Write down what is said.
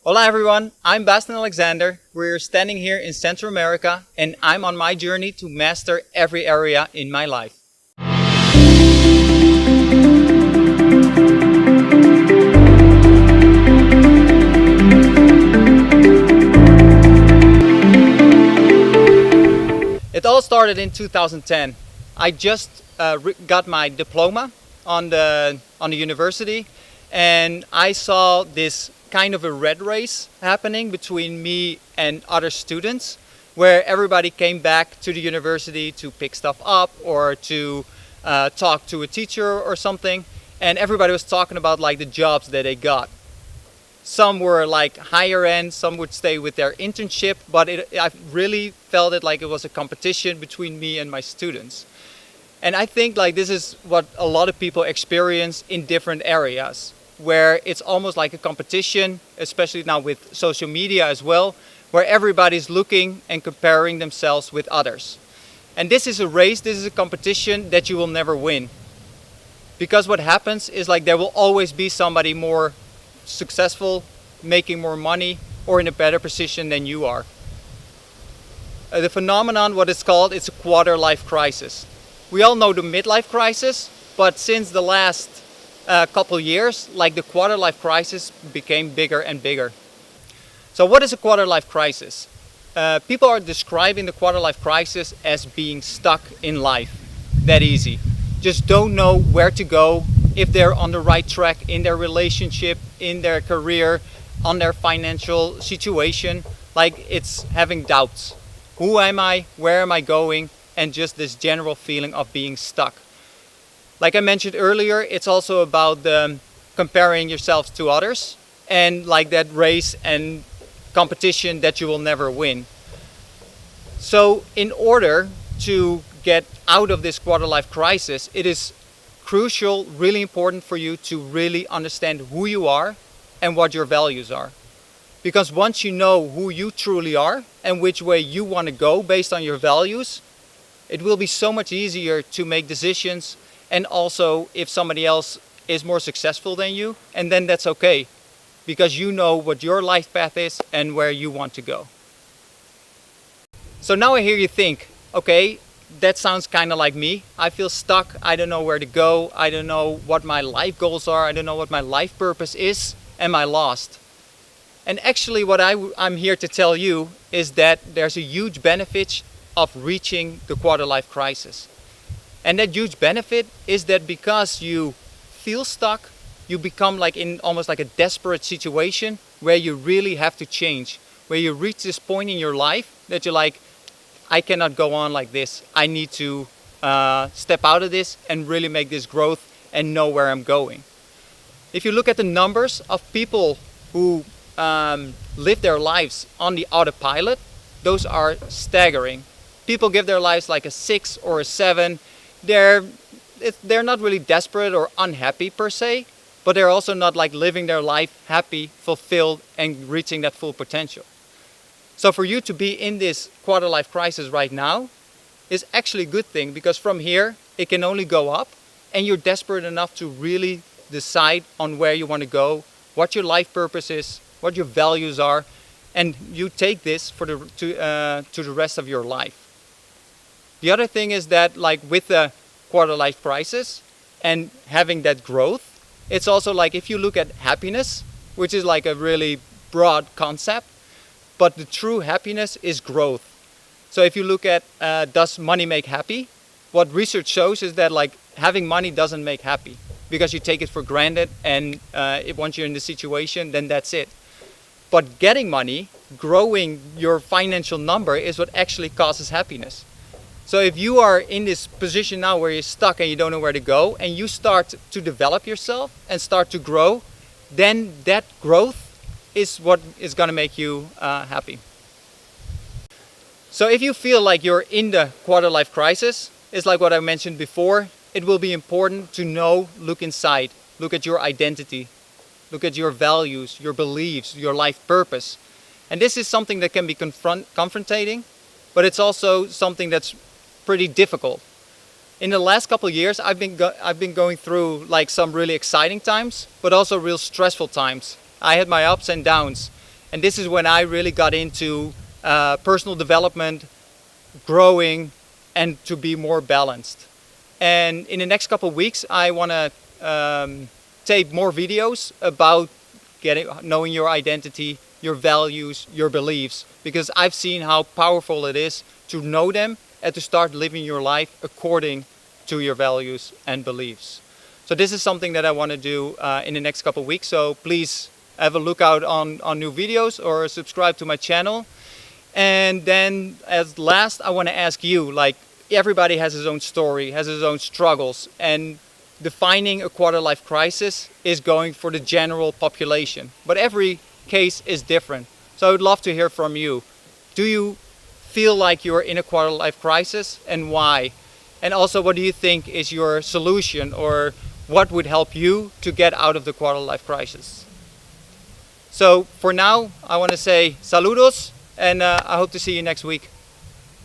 Hola everyone, I'm Bastian Alexander. We're standing here in Central America and I'm on my journey to master every area in my life. It all started in 2010. I just got my diploma on the university, and I saw this kind of a red race happening between me and other students, where everybody came back to the university to pick stuff up or to talk to a teacher or something, and everybody was talking about like the jobs that they got. Some were like higher end, some would stay with their internship, but I really felt it like it was a competition between me and my students. And I think like this is what a lot of people experience in different areas, where it's almost like a competition, especially now with social media as well, where everybody's looking and comparing themselves with others. And this is a race, this is a competition that you will never win. Because what happens is like there will always be somebody more successful, making more money, or in a better position than you are. The phenomenon, what it's called, it's a quarter life crisis. We all know the midlife crisis, but since the last couple years, like the quarter life crisis became bigger and bigger. So what is a quarter life crisis? People are describing the quarter life crisis as being stuck in life. That easy. Just don't know where to go, if they're on the right track in their relationship, in their career, on their financial situation. Like it's having doubts. Who am I? Where am I going? And just this general feeling of being stuck. Like I mentioned earlier, it's also about comparing yourselves to others and like that race and competition that you will never win. So in order to get out of this quarter life crisis, it is crucial, really important for you to really understand who you are and what your values are. Because once you know who you truly are and which way you want to go based on your values, it will be so much easier to make decisions, and also if somebody else is more successful than you, and then that's okay, because you know what your life path is and where you want to go. So now I hear you think, okay, that sounds kind of like me. I feel stuck. I don't know where to go. I don't know what my life goals are. I don't know what my life purpose is. Am I lost? And actually what I'm here to tell you is that there's a huge benefit of reaching the quarter life crisis. And that huge benefit is that because you feel stuck, you become like in almost like a desperate situation where you really have to change, where you reach this point in your life that you're like, I cannot go on like this. I need to step out of this and really make this growth and know where I'm going. If you look at the numbers of people who live their lives on the autopilot, those are staggering. People give their lives like a 6 or a 7. They're not really desperate or unhappy per se, but they're also not like living their life happy, fulfilled, and reaching that full potential. So for you to be in this quarter life crisis right now is actually a good thing, because from here it can only go up, and you're desperate enough to really decide on where you want to go, what your life purpose is, what your values are, and you take this to the rest of your life. The other thing is that like with the quarter life crisis and having that growth, it's also like if you look at happiness, which is like a really broad concept, but the true happiness is growth. So if you look at does money make happy? What research shows is that like having money doesn't make happy, because you take it for granted, and once you're in the situation, then that's it. But getting money, growing your financial number, is what actually causes happiness. So if you are in this position now where you're stuck and you don't know where to go, and you start to develop yourself and start to grow, then that growth is what is going to make you happy. So if you feel like you're in the quarter life crisis, it's like what I mentioned before, it will be important to know, look inside, look at your identity, look at your values, your beliefs, your life purpose. And this is something that can be confrontating, but it's also something that's pretty difficult. In the last couple of years, I've been going through like some really exciting times, but also real stressful times. I had my ups and downs, And this is when I really got into personal development, growing, and to be more balanced. And in the next couple of weeks, I want to tape more videos about knowing your identity, your values, your beliefs, because I've seen how powerful it is to know them and to start living your life according to your values and beliefs. So this is something that I want to do in the next couple of weeks. So please have a look out on new videos or subscribe to my channel. And then as last, I want to ask you, like, everybody has his own story, has his own struggles, and defining a quarter life crisis is going for the general population. But every case is different. So I would love to hear from you. Do you feel like you're in a quarter life crisis, and why? And also, what do you think is your solution, or what would help you to get out of the quarter life crisis? So for now, I want to say saludos, and I hope to see you next week.